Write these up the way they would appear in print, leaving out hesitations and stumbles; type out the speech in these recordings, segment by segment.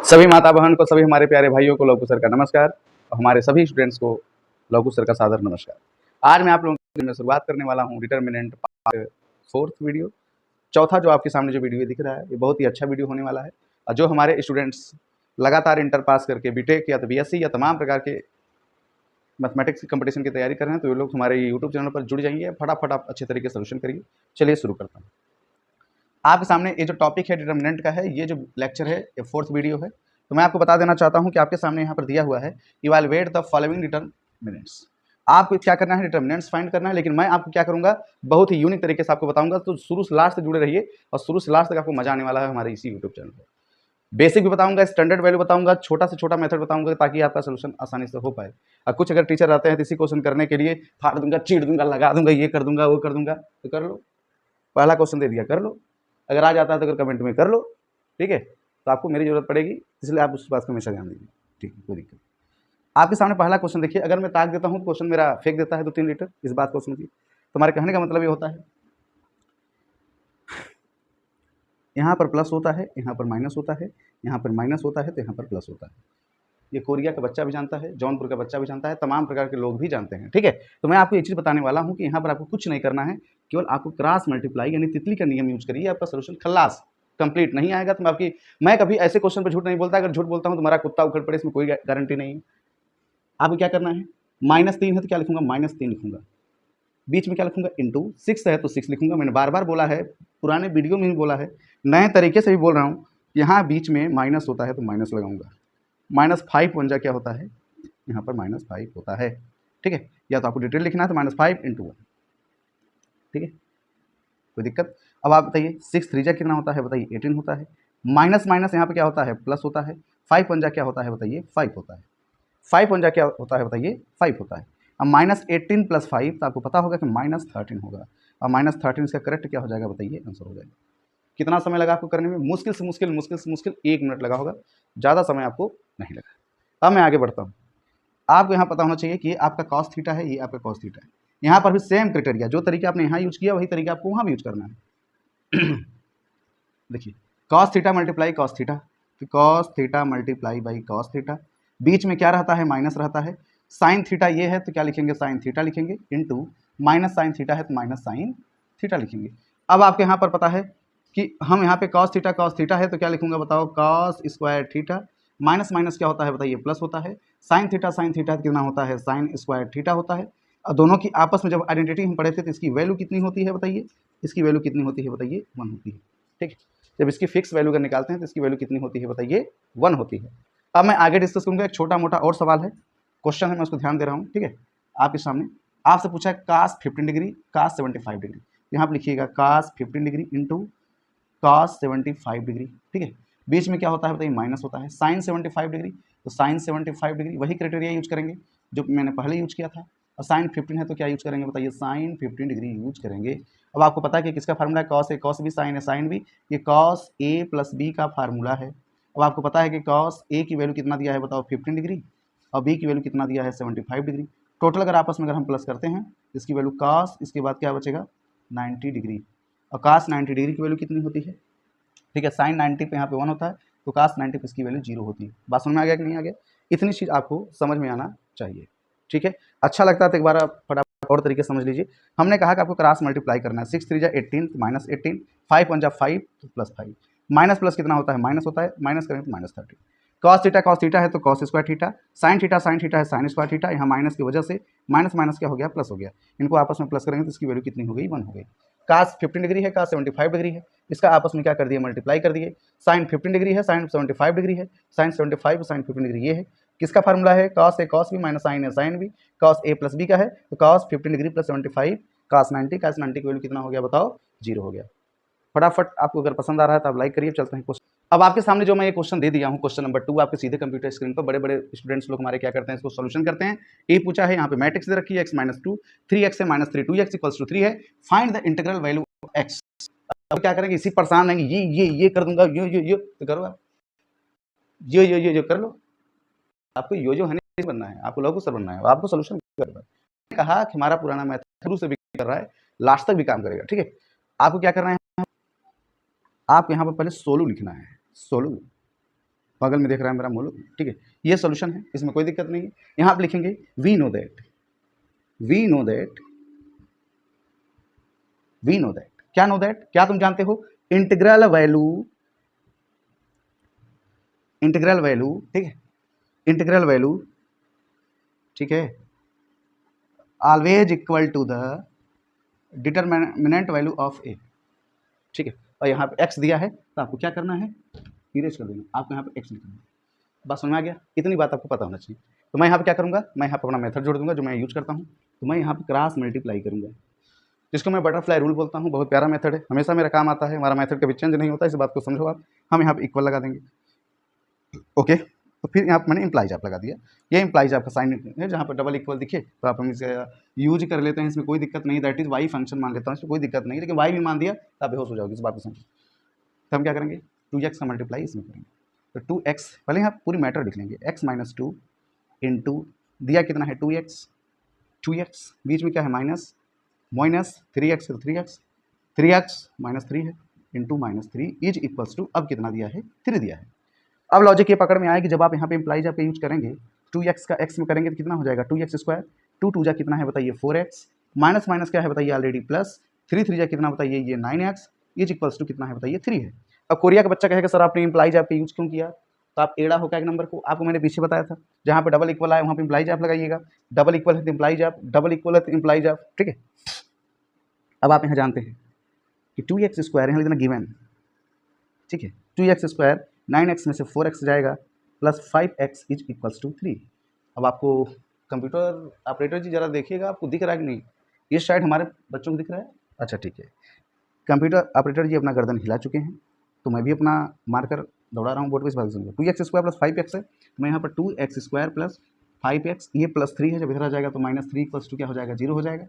सभी माता बहन को, सभी हमारे प्यारे भाइयों को लौकु सर का नमस्कार और हमारे सभी स्टूडेंट्स को लौकु सर का सादर नमस्कार। आज मैं आप लोगों के में शुरुआत करने वाला हूँ डिटर्मिनेंट पार्ट 4th वीडियो। चौथा जो आपके सामने जो वीडियो दिख रहा है ये बहुत ही अच्छा वीडियो होने वाला है और जो हमारे स्टूडेंट्स लगातार इंटर पास करके बीटेक या तो बीएससी या तमाम प्रकार के मैथमेटिक्स की कंपटीशन की तैयारी कर रहे हैं तो ये लोग हमारे यूट्यूब चैनल पर जुड़ जाइए। फटाफट आप अच्छे तरीके से सोल्यूशन करिए। चलिए शुरू करता हूँ। आपके सामने ये जो टॉपिक है डिटर्मिनेंट का है, ये जो लेक्चर है ये 4th वीडियो है। तो मैं आपको बता देना चाहता हूं कि आपके सामने यहाँ पर दिया हुआ है इवैल्यूएट द फॉलोइंग डिटर्मिनेंट्स। आपको क्या करना है, डिटर्मिनेंट्स फाइंड करना है। लेकिन मैं आपको क्या करूंगा, बहुत ही यूनिक तरीके से आपको बताऊंगा। तो शुरू से लास्ट तक जुड़े रहिए और शुरू से लास्ट तक आपको मजा आने वाला है हमारे इसी यूट्यूब चैनल पर। बेसिक भी बताऊंगा, स्टैंडर्ड वैल्यू बताऊंगा, छोटा से छोटा मेथड बताऊंगा ताकि आपका सोल्यूशन आसानी से हो पाए। और कुछ अगर टीचर आते हैं तो इसी क्वेश्चन करने के लिए फाड़ दूंगा, चीड़ दूंगा, लगा दूंगा, ये कर दूंगा, वो कर दूंगा, तो कर लो। पहला क्वेश्चन दे दिया, कर लो। अगर आ जाता है तो अगर कमेंट में कर लो, ठीक है। तो आपको मेरी जरूरत पड़ेगी, इसलिए आप उस बात को हमेशा ध्यान दीजिए, ठीक है, कोई दिक्कत। आपके सामने पहला क्वेश्चन देखिए। अगर मैं ताक देता हूँ तो क्वेश्चन मेरा फेंक देता है 2-3 लीटर। इस बात को समझिए। तुम्हारे कहने का मतलब ये होता है यहाँ पर प्लस होता है, यहाँ पर माइनस होता है, यहाँ पर माइनस होता है तो यहाँ पर प्लस होता है। ये कोरिया का बच्चा भी जानता है, जौनपुर का बच्चा भी जानता है, तमाम प्रकार के लोग भी जानते हैं, ठीक है। तो मैं आपको ये चीज़ बताने वाला हूँ कि यहाँ पर आपको कुछ नहीं करना है, केवल आपको क्रॉस मल्टीप्लाई यानी तितली का नियम यूज करिए। आपका सोल्यूशन खल्लास कंप्लीट। नहीं आएगा तो मैं कभी ऐसे क्वेश्चन पर झूठ नहीं बोलता। अगर झूठ बोलता हूँ तो मेरा कुत्ता उखड़ पड़े, इसमें कोई गारंटी नहीं है। आपको क्या करना है, -3 है तो क्या लिखूंगा, -3 लिखूंगा। बीच में क्या लिखूंगा, इंटू 6 है तो 6 लिखूंगा। मैंने बार बार बोला है, पुराने वीडियो में भी बोला है, नए तरीके से भी बोल रहा हूँ। यहाँ बीच में माइनस होता है तो माइनस लगाऊंगा। -5 1 क्या होता है, यहाँ पर -5 होता है, ठीक है। या तो आपको डिटेल लिखना है तो -5 × 1, ठीक है, कोई दिक्कत। अब आप बताइए 6 3 कितना होता है, बताइए 18 होता है। माइनस माइनस यहाँ पे क्या होता है, प्लस होता है। 5 1 क्या होता है, बताइए 5 होता है। 5 1 क्या होता है, बताइए 5 होता है। अब -18 + 5 तो आपको पता होगा कि -13 होगा। और -13 इसका करेक्ट क्या हो जाएगा, बताइए, आंसर हो जाएगा। कितना समय लगा आपको करने में, मुश्किल से मुश्किल 1 मिनट लगा होगा, ज़्यादा समय आपको नहीं लगा। अब मैं आगे बढ़ता हूँ। आपको यहाँ पता होना चाहिए कि ये आपका कॉस थीटा है, ये आपका कॉस थीटा है। यहाँ पर भी सेम क्राइटेरिया, जो तरीका आपने यहाँ यूज किया वही तरीका आपको वहाँ भी यूज करना है। देखिए cos theta multiply cos theta, तो cos theta multiply by cos theta. बीच में क्या रहता है, माइनस रहता है। साइन थीटा ये है तो क्या लिखेंगे, साइन थीटा लिखेंगे, इंटू माइनस साइन थीटा है तो माइनस साइन थीटा लिखेंगे। अब आपके यहाँ पर पता है कि हम यहाँ पे कॉस थीटा है तो क्या लिखूंगा, बताओ, cos square theta. Minus minus क्या होता है, बताइए, प्लस होता है। साइन थीटा कितना होता है, साइन स्क्वायर थीटा होता है। और दोनों की आपस में जब आइडेंटिटी हम पढ़े थे तो इसकी वैल्यू कितनी होती है, बताइए, इसकी वैल्यू कितनी होती है, बताइए, 1 होती है, ठीक है। जब इसकी फिक्स वैल्यू अगर निकालते हैं तो इसकी वैल्यू कितनी होती है, बताइए, 1 होती है। अब मैं आगे डिस्कस करूँगा। एक छोटा मोटा और सवाल है, क्वेश्चन है, मैं उसको ध्यान दे रहा हूँ, ठीक है। आपके सामने आपसे पूछा है cos 15 डिग्री cos 75 डिग्री। यहाँ पर लिखिएगा cos 15 degree into cos 75 degree, ठीक है। बीच में क्या होता है, बताइए, माइनस होता है। साइन 75 डिग्री तो साइन 75 डिग्री, वही क्राइटेरिया यूज करेंगे जो मैंने पहले यूज किया था। और साइन 15 है तो क्या यूज करेंगे, बताइए, साइन 15 डिग्री यूज करेंगे। अब आपको पता है कि किसका फार्मूला है, cos A cos B sign A sine B. ये कॉस ए प्लस बी का फार्मूला है। अब आपको पता है कि कॉस ए की वैल्यू कितना दिया है, बताओ, 15 डिग्री, और बी की वैल्यू कितना दिया है, 75 डिग्री। टोटल अगर आपस में अगर हम प्लस करते हैं इसकी वैल्यू कॉस, इसके बाद क्या बचेगा, 90 डिग्री। और cos 90 डिग्री की वैल्यू कितनी होती है, ठीक है। साइन 90 पे यहाँ पे 1 होता है तो cos 90 पे इसकी वैल्यू 0 होती है। बात समझ में आ गया कि नहीं आ गया, इतनी चीज़ आपको समझ में आना चाहिए, ठीक है। अच्छा लगता है तो एक बार आप फटाफट और तरीके से समझ लीजिए। हमने कहा कि आपको क्रॉस मल्टीप्लाई करना है। 6 3 18 तो -18, 5 1 5 तो +5, माइनस प्लस कितना होता है, माइनस होता है, माइनस करें तो -30। कॉस थीटा है तो cos square theta, sine theta है साइन स्क्वायर थीटा। यहाँ माइनस की वजह से माइनस माइनस क्या हो गया, प्लस हो गया। इनको आपस में प्लस करेंगे तो इसकी वैल्यू कितनी हो गई, 1 हो गई। cos 15 डिग्री है, cos 75 डिग्री है, इसका आपस में क्या कर दिए, मल्टीप्लाई कर दिए। साइन 15 डिग्री है, साइन 75 डिग्री है, साइन 75 और साइन 15 डिग्री ये है। किसका फार्मूला है, cos ए cos बी माइनस साइन ए साइन बी। cos ए प्लस बी का है तो cos 15 डिग्री प्लस 75 cos 90 की वैल्यू कितना हो गया, बताओ, 0 हो गया। फटाफट आपको अगर पसंद आ रहा है तो आप लाइक करिए। चलते हैं क्वेश्चन। अब आपके सामने जो मैं ये क्वेश्चन दे दिया हूँ, क्वेश्चन नंबर 2, आपके सीधे कंप्यूटर स्क्रीन पर बड़े बड़े स्टूडेंट्स लोग हमारे क्या करते हैं, इसको सोल्यूशन करते हैं। ये पूछा है, यहाँ पे मैट्रिक्स दे रखी है, x - 2 3x है -3 2x = 3 है। Find the integral value of x। अब क्या करेंगे, इसी परेशान रहेंगे, ये कर दूंगा, यो तो करो आप, यो कर लो। आपको यो है नहीं बनना है, आपको लघु सर बनना है, आपको सोल्यूशन करना है। कहा कि हमारा पुराना मैथ शुरू से भी कर रहा है, लास्ट तक भी काम करेगा, ठीक है। आपको क्या करना है, आपको यहाँ पर पहले सोलू लिखना है, सोलू, बगल में देख रहा है मेरा मुल्क, ठीक है। ये सोल्यूशन है, इसमें कोई दिक्कत नहीं है। यहाँ आप लिखेंगे we know that, we know that, we know that, क्या नो दैट, क्या तुम जानते हो, इंटीग्रल वैल्यू, इंटीग्रल वैल्यू, ठीक है, इंटीग्रल वैल्यू, ठीक है, always equal to the determinant value of A, ठीक है। और यहाँ पे एक्स दिया है तो आपको क्या करना है, इरेज कर देना, आपको यहाँ पे एक्स लिखना है। बात समझ में आ गया, इतनी बात आपको पता होना चाहिए। तो मैं यहाँ पे क्या करूँगा, मैं यहाँ पे अपना मेथड जोड़ दूंगा जो मैं यूज करता हूँ। तो मैं यहाँ पे क्रॉस मल्टीप्लाई करूँगा, जिसको मैं बटरफ्लाई रूल बोलता हूँ। बहुत प्यारा मेथड है, हमेशा मेरा काम आता है, हमारा मेथड कभी चेंज नहीं होता, इस बात को समझो आप। हम यहाँ पे इक्वल लगा देंगे, ओके। तो फिर यहाँ पर मैंने इम्प्लाइज आप लगा दिया, ये इम्प्लाइज आपका साइन है, जहाँ पर डबल इक्वल दिखे तो आप हम इसे यूज कर लेते हैं, इसमें कोई दिक्कत नहीं। दैट इज वाई फंक्शन मान लेता हूँ, इसमें कोई दिक्कत नहीं, लेकिन वाई भी मान दिया तो आप बेहोश हो जाओगे इस बात को समझो। तो हम क्या करेंगे, 2x का मल्टीप्लाई इसमें करेंगे, तो 2x, पहले यहाँ पूरी मैटर लिख लेंगे, x माइनस 2 इंटू दिया कितना है 2x, 2x बीच में क्या है माइनस, माइनस 3x है तो 3x, 3x माइनस 3 है into minus 3 is equals to, अब कितना दिया है 3 दिया है। अब लॉजिक ये पकड़ में आएगी, जब आप यहाँ पे इम्प्लाइज आपके यूज करेंगे, 2x का x में करेंगे तो कितना हो जाएगा 2x स्क्वायर, 2 2 जा कितना है बताइए 4x, माइनस माइनस क्या है बताइए ऑलरेडी प्लस, 3 3 जा कितना बताइए ये 9x इज इक्वल्स टू कितना है बताइए 3 है। अब कोरिया का बच्चा कहेगा सर आपने इम्प्लाइज आपके यूज क्यों किया, तो आप एड़ा होकर एक नंबर को, आपको मैंने पीछे बताया था, जहाँ पे डबल इक्वल आए वहाँ पे इम्प्लाइज आप लगाइएगा, डबल इक्वल है तो इम्प्लाइज आप, डबल इक्वल है तो इम्प्लाइज आप, ठीक है। अब आप यहाँ जानते हैं कि 2x स्क्वायर यहाँ लिखना गिवन, ठीक है, 2x स्क्वायर 9x में से 4x जाएगा plus 5x is equals to 3। अब आपको कंप्यूटर ऑपरेटर जी ज़रा देखिएगा, आपको दिख रहा है कि नहीं, इस साइड हमारे बच्चों को दिख रहा है, अच्छा ठीक है। कंप्यूटर ऑपरेटर जी अपना गर्दन हिला चुके हैं, तो मैं भी अपना मार्कर दौड़ा रहा हूँ बोर्ड पे, इस बात समझो। 2x स्क्वायर प्लस 5x है, तो मैं यहाँ पर 2x स्क्वायर प्लस 5x, ये प्लस 3 है, जब इधर आ जाएगा तो माइनस 3 इक्वल्स टू क्या हो जाएगा 0 हो जाएगा।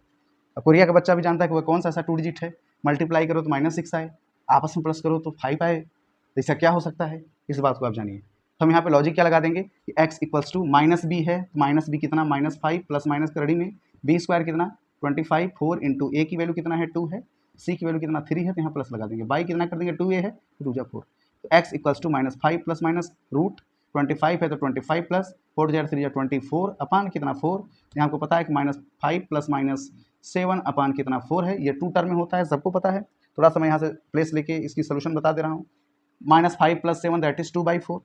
अब कोरिया का बच्चा भी जानता है कि वह कौन सा ऐसा 2 डिजिट है, मल्टीप्लाई करो तो -6 आए, आपस में प्लस करो तो 5 आए, तो इसका क्या हो सकता है, इस बात को आप जानिए। तो हम यहाँ पे लॉजिक क्या लगा देंगे कि x equals to minus b है, तो माइनस बी कितना -5 प्लस माइनस करड़ी में बी स्क्वायर कितना 25, 4 इंटू ए की वैल्यू कितना है 2 है, सी की वैल्यू कितना 3 है, तो यहाँ प्लस लगा देंगे, बाई कितना कर देंगे 2a है तो 2 जा 4, तो x equals to -5 plus minus root 25 है तो 25 प्लस 4 जा 3 जा 24 अपान कितना 4, यहाँ आपको पता है कि -5 प्लस -7 अपान कितना 4 है, ये 2 टर्म में होता है, सबको पता है। थोड़ा सा मैं यहाँ से प्लेस लेके इसकी सोल्यूशन बता दे रहा हूँ, -5 प्लस 7 दैट इज 2/4,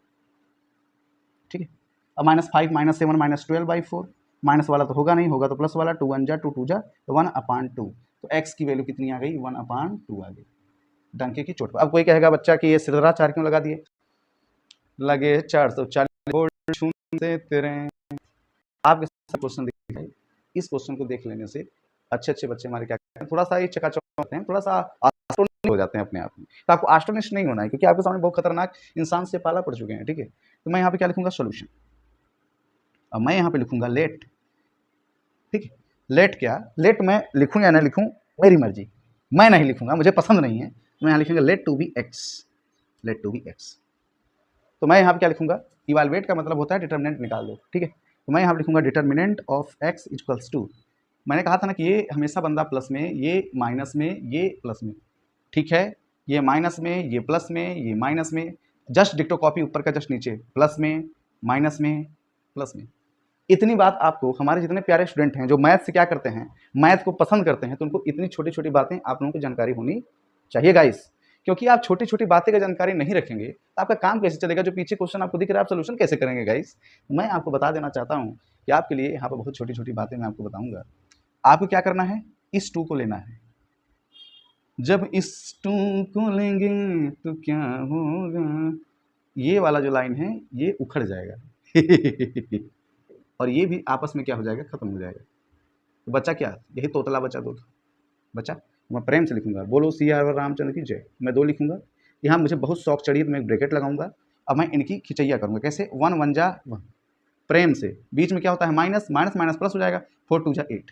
ठीक है। अब -5 -7 -12/4, माइनस वाला तो होगा नहीं, होगा तो प्लस वाला, 2 1 जा 2 2 जा तो 1/2, तो x की वैल्यू कितनी आ गई 1/2 आ गई, डंके की चोट पर। अब कोई कहेगा बच्चा कि ये सिरदरा 4 क्यों लगा दिए, लगे 440 छूते तेरे, आपके साथ क्वेश्चन देखिए, इस क्वेश्चन को देख लेने से अच्छे अच्छे बच्चे हमारे क्या करते हैं, थोड़ा सा ये चकाचौंध होते हैं, थोड़ा सा हो जाते हैं अपने आप में। तो आपको आस्टोनिश नहीं होना है, क्योंकि आपके सामने बहुत खतरनाक इंसान से पाला पड़ चुके हैं, ठीक है। तो मैं यहाँ पे क्या लिखूंगा सोल्यूशन, अब मैं यहाँ पे लिखूंगा लेट, ठीक है। लेट क्या, लेट मैं लिखूँ या ना लिखूँ मेरी मर्जी, मैं नहीं लिखूंगा, मुझे पसंद नहीं है, तो मैं यहाँ लिखूंगा let to be x, let to be x. तो मैं यहाँ पे क्या लिखूंगा, इवालुएट का मतलब होता है डिटर्मिनेंट निकाल दो, ठीक है। तो मैं यहाँ पे लिखूंगा determinant of x equals to, मैंने कहा था ना कि ये हमेशा बंदा प्लस में, ये माइनस में, ये प्लस में, ठीक है, ये माइनस में, ये प्लस में, ये माइनस में, जस्ट डिक्टो कॉपी ऊपर का जस्ट नीचे, प्लस में माइनस में प्लस में। इतनी बात आपको, हमारे जितने प्यारे स्टूडेंट हैं जो मैथ से क्या करते हैं, मैथ को पसंद करते हैं, तो उनको इतनी छोटी छोटी बातें आप लोगों को जानकारी होनी चाहिए गाइस, क्योंकि आप छोटी छोटी बातें का जानकारी नहीं रखेंगे तो आपका काम कैसे चलेगा, जो पीछे क्वेश्चन आपको दिख रहा है आप सोल्यूशन कैसे करेंगे गाइस। मैं आपको बता देना चाहता हूँ कि आपके लिए यहाँ पर बहुत छोटी छोटी बातें मैं आपको बताऊँगा। आपको क्या करना है, इस 2 को लेना है, जब इस 2 को लेंगे तो क्या होगा, ये वाला जो लाइन है ये उखड़ जाएगा और ये भी आपस में क्या हो जाएगा, खत्म हो जाएगा। तो बच्चा क्या, यही तोतला बच्चा दो बच्चा, मैं प्रेम से लिखूंगा, बोलो सियावर रामचंद्र की जय, मैं 2 लिखूंगा, यहाँ मुझे बहुत शौक चढ़ी तो मैं एक ब्रैकेट लगाऊंगा, अब मैं इनकी खिचैया करूंगा, कैसे 1 1 जा 1, प्रेम से, बीच में क्या होता है माइनस, माइनस माइनस प्लस हो जाएगा, 4 2 जा 8,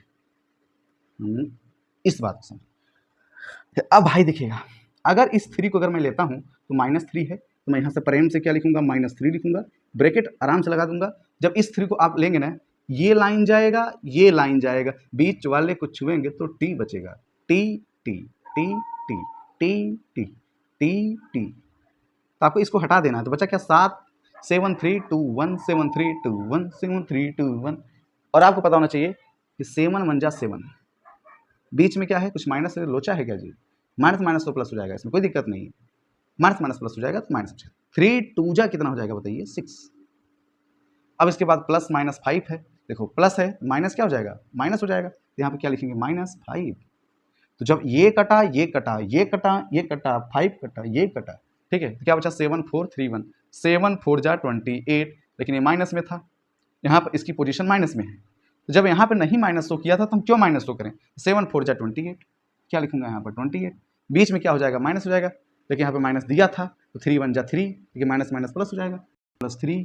इस बात को समझ। अब भाई देखिएगा, अगर इस 3 को अगर मैं लेता हूँ तो -3 है, तो मैं यहाँ से प्रेम से क्या लिखूंगा -3 लिखूंगा, ब्रैकेट आराम से लगा दूंगा। जब इस 3 को आप लेंगे ना, ये लाइन जाएगा, ये लाइन जाएगा, बीच वाले को छुएंगे तो टी बचेगा, T T T T T T T T, तो आपको इसको हटा देना है। तो बचा क्या 7 7321 7321 7321। और आपको पता होना चाहिए कि 7 1 जा 7, बीच में क्या है, कुछ माइनस से लोचा है क्या जी, माइनस माइनस तो प्लस हो जाएगा, इसमें कोई दिक्कत नहीं है, माइनस माइनस प्लस हो जाएगा तो माइनस 3 2 जा कितना हो जाएगा बताइए 6। अब इसके बाद प्लस माइनस 5 है, देखो प्लस है माइनस क्या हो जाएगा, माइनस हो जाएगा, तो यहाँ पे क्या लिखेंगे -5। तो जब ये कटा ये कटा ये कटा ये कटा 5 कटा ये कटा, ठीक है, तो क्या बचा 7431, 7 4 जा 28, लेकिन ये माइनस में था, यहाँ पर इसकी पोजीशन माइनस में है, तो जब यहाँ पे नहीं माइनस शो किया था तो हम क्यों माइनस शो करें, 7 4 जा 28, क्या लिखूंगा यहाँ पर 28, बीच में क्या हो जाएगा माइनस हो जाएगा, लेकिन यहाँ पे माइनस दिया था तो 3 1 जा 3, लेकिन माइनस माइनस प्लस हो जाएगा, +3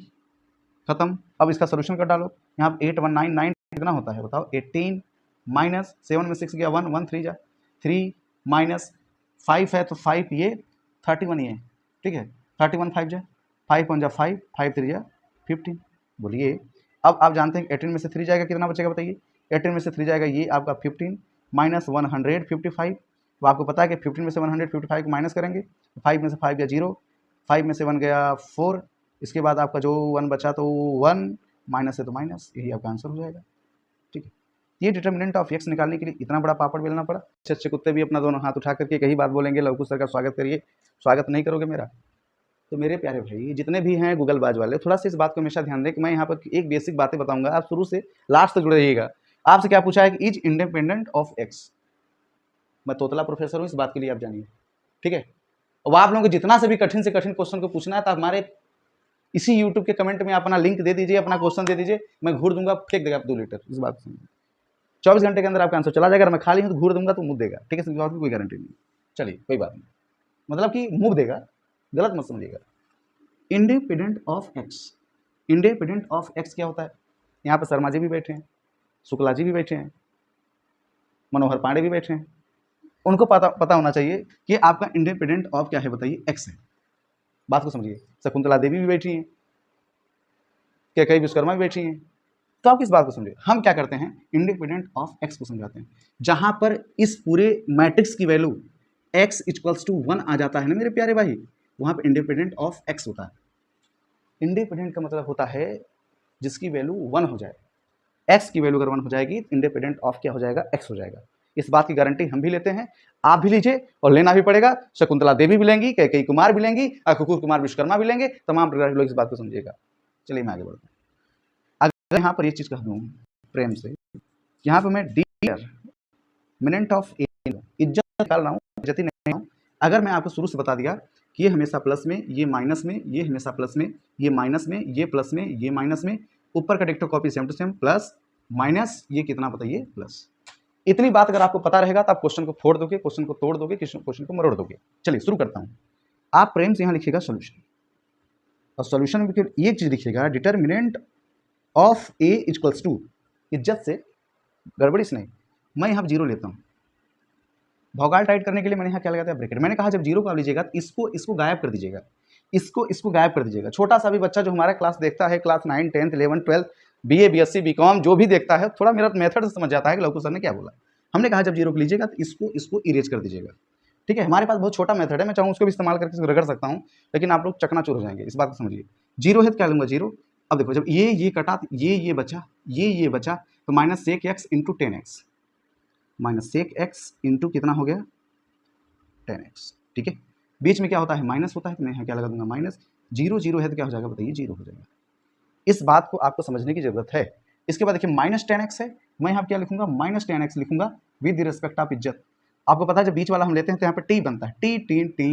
खत्म। अब इसका सोल्यूशन कर डालो, यहाँ पे 8199 कितना होता है बताओ, 18 माइनस 7 में 6 गया 1 1 3 जा 3 माइनस 5 है तो 5 ये 31 ये, ठीक है, 31 5 जा 5 1 जा 5 5 3 जा 15। बोलिए अब आप जानते हैं 18 में से 3 जाएगा कितना बचेगा बताइए, 18 में से 3 जाएगा ये आपका 15 माइनस 155, तो आपको पता है कि 15 में से 155 को माइनस करेंगे, 5 में से 5 गया 0, 5 में से 1 गया 4, इसके बाद आपका जो 1 बचा तो 1 माइनस है तो माइनस, यही आपका आंसर हो जाएगा, ठीक है। ये डिटर्मिनेंट ऑफ एक्स निकालने के लिए इतना बड़ा पापड़ बेलना पड़ा। अच्छे अच्छे कुत्ते भी अपना दोनों हाथ उठा करके कही बात बोलेंगे, लवकुश सर का स्वागत करिए, स्वागत नहीं करोगे मेरा। तो मेरे प्यारे भाई जितने भी हैं गूगल बाज वाले, थोड़ा सा इस बात को हमेशा ध्यान दें कि मैं यहाँ पर एक बेसिक बातें बताऊंगा, आप शुरू से लास्ट तक जुड़े रहिएगा। आपसे क्या पूछा है कि इज इंडिपेंडेंट ऑफ एक्स, मैं तोतला प्रोफेसर हूँ, इस बात के लिए आप जानिए, ठीक है। अब आप लोगों को जितना से भी कठिन क्वेश्चन को पूछना है तो हमारे इसी यूट्यूब के कमेंट में अपना लिंक दे दीजिए, अपना क्वेश्चन दे दीजिए, मैं घूर दूंगा, फेंक देगा आप 2 लीटर, इस बात से 24 घंटे के अंदर आपका आंसर चला जाएगा। मैं खाली हूँ तो घूर दूंगा तो मुँह देगा, ठीक है, इसकी कोई गारंटी नहीं। चलिए कोई बात नहीं, मतलब कि मुँह देगा, गलत मत समझिएगा। Independent of x, independent of x क्या होता है, यहाँ पर शर्मा जी भी बैठे हैं, शुक्ला जी भी बैठे हैं, मनोहर पांडे भी बैठे हैं, उनको पता होना चाहिए कि आपका इंडिपेंडेंट ऑफ क्या है बताइए, एक्स है। बात को समझिए, शकुंतला देवी भी बैठी हैं, कई विश्वकर्मा भी बैठी हैं, तो आप किस बात को समझिए, हम क्या करते हैं इंडिपेंडेंट ऑफ एक्स को समझाते हैं, जहां पर इस पूरे मैट्रिक्स की वैल्यू x इक्वल्स टू 1 आ जाता है ना मेरे प्यारे भाई, वहां पर इंडिपेंडेंट ऑफ x होता है। इंडिपेंडेंट का मतलब होता है जिसकी वैल्यू 1 हो जाए, x की वैल्यू अगर 1 हो जाएगी तो इंडिपेंडेंट ऑफ क्या हो जाएगा, x हो जाएगा। इस बात की गारंटी हम भी लेते हैं, आप भी लीजिए और लेना भी पड़ेगा। शकुंतला देवी भी लेंगी, कई कुमार भी लेंगी, कुकुर कुमार विश्वकर्मा भी लेंगे, तमाम प्रकार के लोग इस बात को समझिएगा। चलिए मैं आगे बढ़ता हूँ। अगर यहाँ पर ये चीज़ कह दूँ प्रेम से, यहाँ पर मैं डिटरमिनेंट ऑफ ए इज्जत निकाल रहा हूँ, इज्जत ही नहीं हूँ। अगर मैं आपको शुरू से बता दिया कि ये हमेशा प्लस में, ये माइनस में, ये हमेशा प्लस में, ये माइनस में, ये प्लस में, ये माइनस में, ऊपर का डिक्टो copy same to same, plus minus, ये कितना बताइए प्लस। इतनी बात अगर आपको पता रहेगा तो आप क्वेश्चन को फोड़ दोगे, क्वेश्चन को तोड़ दोगे, क्वेश्चन को मरोड़ दोगे। चलिए शुरू करता हूँ। आप प्रेम से यहाँ लिखिएगा सोल्यूशन, और सोल्यूशन में ये चीज़ लिखिएगा determinant of A equals to, इज्जत से गड़बड़ी से नहीं, मैं यहाँ 0 लेता हूँ, भौकाल टाइट करने के लिए मैंने यहाँ क्या लगाया था ब्रैकेट। मैंने कहा जब 0 को आप लीजिएगा तो इसको गायब कर दीजिएगा, इसको गायब कर दीजिएगा। छोटा सा भी बच्चा जो हमारा क्लास देखता है, क्लास 9 10 11 12 BA BSc BCom जो भी देखता है, थोड़ा मेरा मेथड से समझ जाता है कि लवकुश सर ने क्या बोला। हमने कहा जब 0 को लीजिएगा तो इसको इरेज कर दीजिएगा, ठीक है। हमारे पास बहुत छोटा मेथड है, मैं चाहूँ उसको भी इस्तेमाल करके रगड़ सकता हूँ, लेकिन आप लोग चकनाचूर हो जाएंगे, इस बात को समझिए। 0 है तो क्या लूँगा 0। अब देखो जब ये कटा, ये बचा, ये बचा, तो minus sec x into 10x, minus sec x into कितना हो गया 10x, ठीक है। बीच में क्या होता है माइनस होता है, तो मैं यहाँ क्या लगा दूंगा माइनस, 0 है तो क्या हो जाएगा बताइए 0 हो जाएगा। इस बात को आपको समझने की जरूरत है। इसके बाद देखिए माइनस 10x है, मैं यहाँ क्या लिखूंगा माइनस 10x लिखूंगा विद रिस्पेक्ट ऑफ इज्जत। आपको पता है जब बीच वाला हम लेते हैं तो यहाँ पर टी बनता है, T T T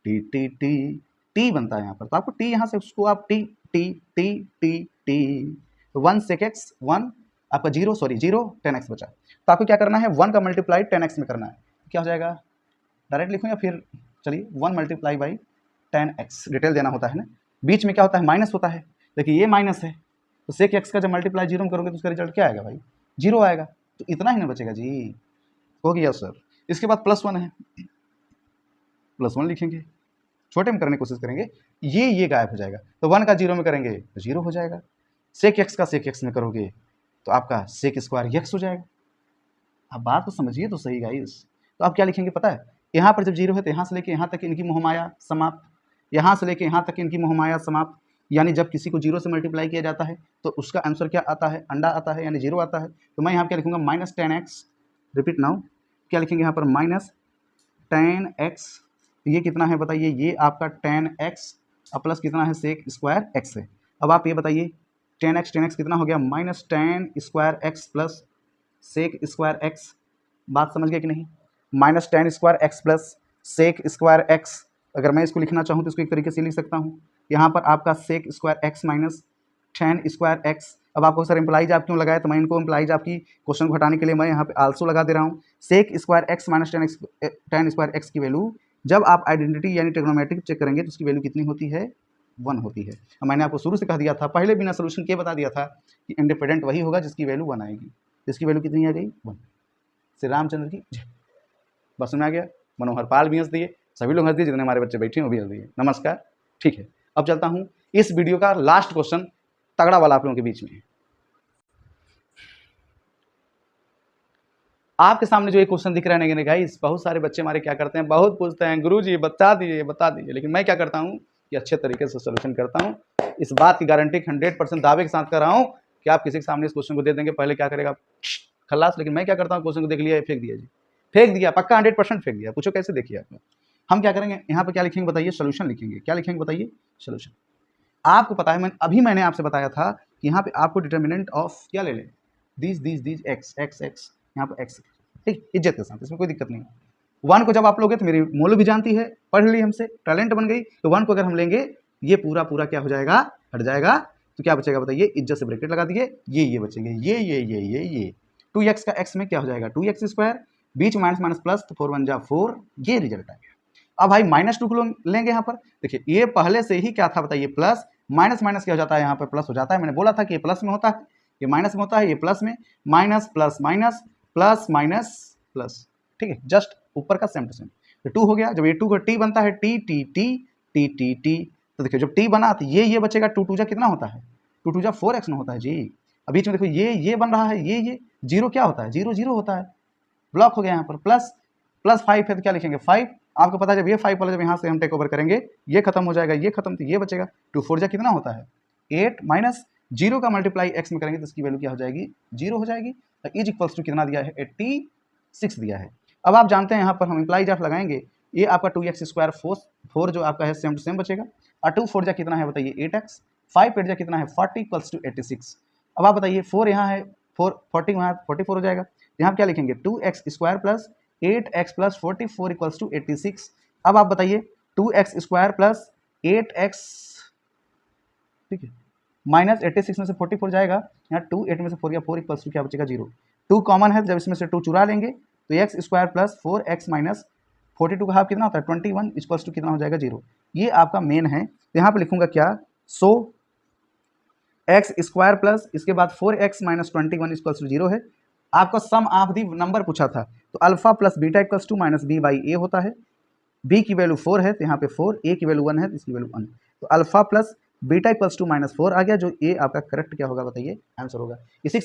T T T T बनता है यहाँ पर, तो आपको टी यहाँ से उसको आप T T T T T 1 sec x 1 आपका 0 10x बचा, तो आपको क्या करना है 1 का मल्टीप्लाई 10x में करना है, क्या हो जाएगा डायरेक्ट लिखूँ या फिर चलिए 1 मल्टीप्लाई बाई 10x, डिटेल देना होता है ना। बीच में क्या होता है माइनस होता है, देखिए ये माइनस है तो सेक एक्स का जब मल्टीप्लाई 0 में करोगे तो उसका रिजल्ट क्या आएगा भाई 0 आएगा, तो इतना ही ना बचेगा जी, हो गया सर। इसके बाद +1 है, +1 लिखेंगे, छोटे में करने की कोशिश करेंगे, ये गायब हो जाएगा, तो 1 का 0 में करेंगे तो 0 हो जाएगा, सेक एक्स का सेक एक्स में करोगे तो आपका सेक स्क्वायर एक्स हो जाएगा। अब बात तो समझिए तो सही गाइस। तो आप क्या लिखेंगे पता है, यहाँ पर जब 0 है तो यहाँ से लेके यहाँ तक इनकी मोहमाया समाप्त, यहाँ से लेके यहाँ तक इनकी मोहमाया समाप्त। यानी जब किसी को 0 से मल्टीप्लाई किया जाता है तो उसका आंसर क्या आता है, अंडा आता है, यानी 0 आता है। तो मैं यहाँ क्या लिखूंगा, -10x, रिपीट नाउ, क्या लिखेंगे यहाँ पर, -10x, ये कितना है बताइए, ये आपका 10x और प्लस कितना है, सेक स्क्वायर x है। अब आप ये बताइए 10x कितना हो गया, -10 square x plus sec square x। बात समझ गए कि नहीं, -10 square x plus sec square x। अगर मैं इसको लिखना चाहूँ तो इसको एक तरीके से लिख सकता हूँ, यहाँ पर आपका sec square x minus 10 square x। अब आपको सर इम्प्लाइज आप क्यों लगाए, तो मैं इनको इम्प्लाइज आपकी क्वेश्चन को हटाने के लिए मैं यहाँ पे आल्सो लगा दे रहा हूँ। Sec square x minus 10 square x की वैल्यू जब आप आइडेंटिटी यानी ट्रिग्नोमेट्रिक चेक करेंगे तो उसकी वैल्यू कितनी होती है, 1 होती है। और मैंने आपको शुरू से कह दिया था, पहले बिना सोल्यूशन के बता दिया था कि इंडिपेंडेंट वही होगा जिसकी वैल्यू 1 आएगी। जिसकी वैल्यू कितनी आ गई, 1। श्री रामचंद्र की जय। बस में आ गया, मनोहर पाल भी हंस दिए, सभी लोग हंस दिए, जितने हमारे बच्चे बैठे हैं वो भी हंस दिए, नमस्कार। ठीक है, अब चलता हूँ इस वीडियो का लास्ट क्वेश्चन, तगड़ा वाला आप लोगों के बीच में। आपके सामने जो एक क्वेश्चन दिख रहा है गाइस, बहुत सारे बच्चे हमारे क्या करते हैं, बहुत पूछते हैं गुरुजी बता दीजिए, लेकिन मैं क्या करता हूँ कि अच्छे तरीके से सोल्यूशन करता हूँ। इस बात की गारंटी 100% दावे के साथ कर रहा हूँ कि आप किसी के सामने इस क्वेश्चन को दे देंगे, पहले क्या करेगा खल्लास, लेकिन मैं क्या करता हूँ, क्वेश्चन को देख लिया, फेंक दिया जी, फेंक दिया, पक्का 100% फेंक दिया। पूछो कैसे, देखिए आप, हम क्या करेंगे यहाँ पर, क्या लिखेंगे बताइए, सोल्यूशन लिखेंगे। क्या लिखेंगे बताइए, सोल्यूशन। आपको पता है मैंने आपसे बताया था कि यहाँ पे आपको डिटर्मिनेंट ऑफ क्या ले लें, दीज एक्स यहाँ पर एक्स, ठीक, इज्जत के साथ, इसमें कोई दिक्कत नहीं। 1 को जब आप लोगे तो मेरी मोलू भी जानती है, पढ़ ली हमसे, टैलेंट बन गई, तो 1 को अगर हम लेंगे ये पूरा क्या हो जाएगा, हट जाएगा। तो क्या बचेगा बताइए, इज्जत से ब्रैकेट लगा दिए, ये बचेंगे, ये 2x का x में क्या हो जाएगा, 2x स्क्वायर, बीच में माइनस प्लस, तो 4 1 जा 4, ये रिजल्ट आएगा। अब भाई -2 को लेंगे यहाँ पर, देखिए ये पहले से ही क्या था बताइए, प्लस माइनस क्या हो जाता है, यहाँ पर प्लस हो जाता है। मैंने बोला था कि ये प्लस में होता है, ये माइनस में होता है, ये प्लस में, minus plus minus plus minus plus, ठीक है, जस्ट ऊपर का सेम टू सेम। तो 2 हो गया, जब ये 2 का टी बनता है, T T T T T T, तो देखिए जब टी बना तो ये बचेगा, 2 2 जा कितना होता है, 2 2 जा 4x में होता है जी। अब बीच में देखो ये बन रहा है, ये 0 क्या होता है, 0 0 होता है, ब्लॉक हो गया यहाँ पर, प्लस 5 है तो क्या लिखेंगे 5। आपको पता है जब ये 5 वाला जब यहाँ से हम टेक ओवर करेंगे, ये खत्म हो जाएगा, ये खत्म, तो ये बचेगा, 2 4 जा कितना होता है 8, माइनस 0 का मल्टीप्लाई x में करेंगे तो इसकी वैल्यू क्या हो जाएगी, 0 हो जाएगी। इज इक्वल्स टू कितना दिया है, 86 दिया है। अब आप जानते हैं यहाँ पर हम इम्प्लाइज ऑफ लगाएंगे, ये आपका 2x स्क्वायर 4 जो आपका है सेम टू सेम बचेगा, और 2 4 जा कितना है बताइए 8x, 5 8 जा कितना है 40 इक्वल्स टू 86। अब आप बताइए 4 यहाँ है 40 वहाँ 44 हो जाएगा, यहाँ क्या लिखेंगे 2x square plus 8x plus 44 equals to 86। अब आप बताइए 2x स्क्वायर प्लस 8x, ठीक है, माइनस 86 में से 44 जाएगा, यहाँ 2 8 में से 4 गया, 4 इक्वल्स टू क्या बचेगा 0। 2 कॉमन है, जब इसमें से 2 चुरा लेंगे तो x square plus 4x minus 42 का हाफ कितना होता है 21 इक्वल्स टू कितना हो जाएगा 0। ये आपका मेन है, तो यहाँ पे लिखूंगा क्या, सो x स्क्वायर प्लस इसके बाद 4x माइनस 21 इक्वल्स टू 0 है। आपका सम ऑफ दी नंबर पूछा था, तो alpha plus beta equals to minus b by a होता है। b की वैल्यू 4 है तो यहाँ पे 4, a की वैल्यू 1 है तो इसकी वैल्यू 1, तो alpha plus beta equals to -4 आ गया, जो ए आपका करेक्ट क्या होगा बताइए, आंसर होगा। इसी